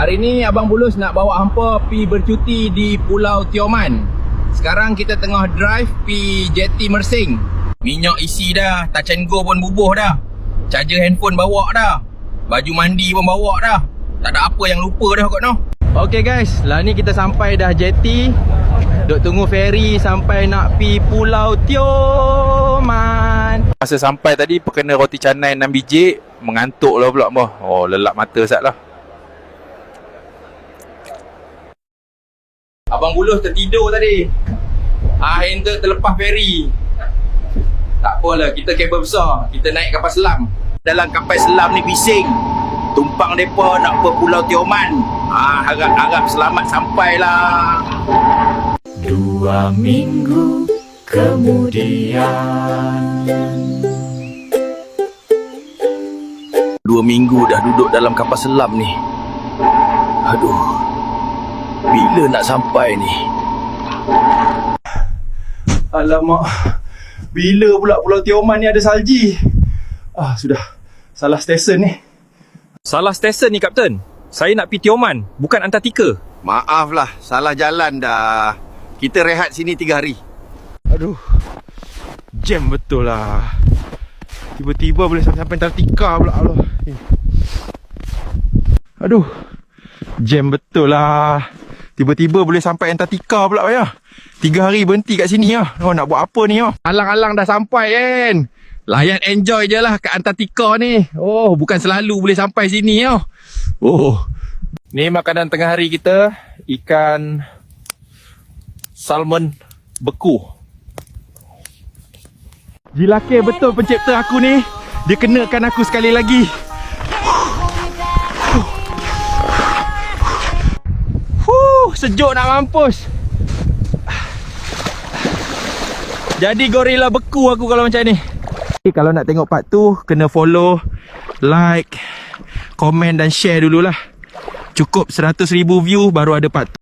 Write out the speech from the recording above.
Hari ni Abang Bulus nak bawa hampa pi bercuti di Pulau Tioman. Sekarang kita tengah drive pi Jeti Mersing. Minyak isi dah, touch and go pun bubuh dah. Charger handphone bawa dah. Baju mandi pun bawa dah. Tak ada apa yang lupa dah kot noh. Okay guys, lah ni kita sampai dah Jeti. Duk tunggu ferry sampai nak pi Pulau Tioman. Masa sampai tadi perkena roti canai 6 biji. Mengantuk lah pula boh. Oh, lelap mata sat lah. Abang Bulus tertidur tadi. Handle terlepas ferry. Tak apalah, kita kabel besar. Kita naik kapal selam. Dalam kapal selam ni bising. Tumpang depa nak ke Pulau Tioman. Harap-harap selamat sampailah. 2 minggu kemudian. 2 minggu dah duduk dalam kapal selam ni. Aduh, bila nak sampai ni? Alamak, bila pula Pulau Tioman ni ada salji? Sudah, salah stesen ni. Salah stesen ni Kapten. Saya nak pergi Tioman, bukan Antartika. Maaflah, salah jalan dah. Kita rehat sini 3 hari. Aduh, jam betul lah. Tiba-tiba boleh sampai Antartika pula. Allah. Aduh, jam betul lah. Tiba-tiba boleh sampai Antartika pula ya. 3 hari berhenti kat sini ya. Oh, nak buat apa ni ya? Alang-alang dah sampai kan. Layan enjoy je lah kat Antartika ni. Oh, bukan selalu boleh sampai sini ya. Oh, ni makanan tengah hari kita. Ikan salmon beku. Jilake betul pencipta aku ni. Dia kenakan aku sekali lagi. Sejuk nak mampus. Jadi gorila beku aku kalau macam ni. Kalau nak tengok part tu, kena follow, like, komen dan share dululah. Cukup 100,000 view baru ada part 2.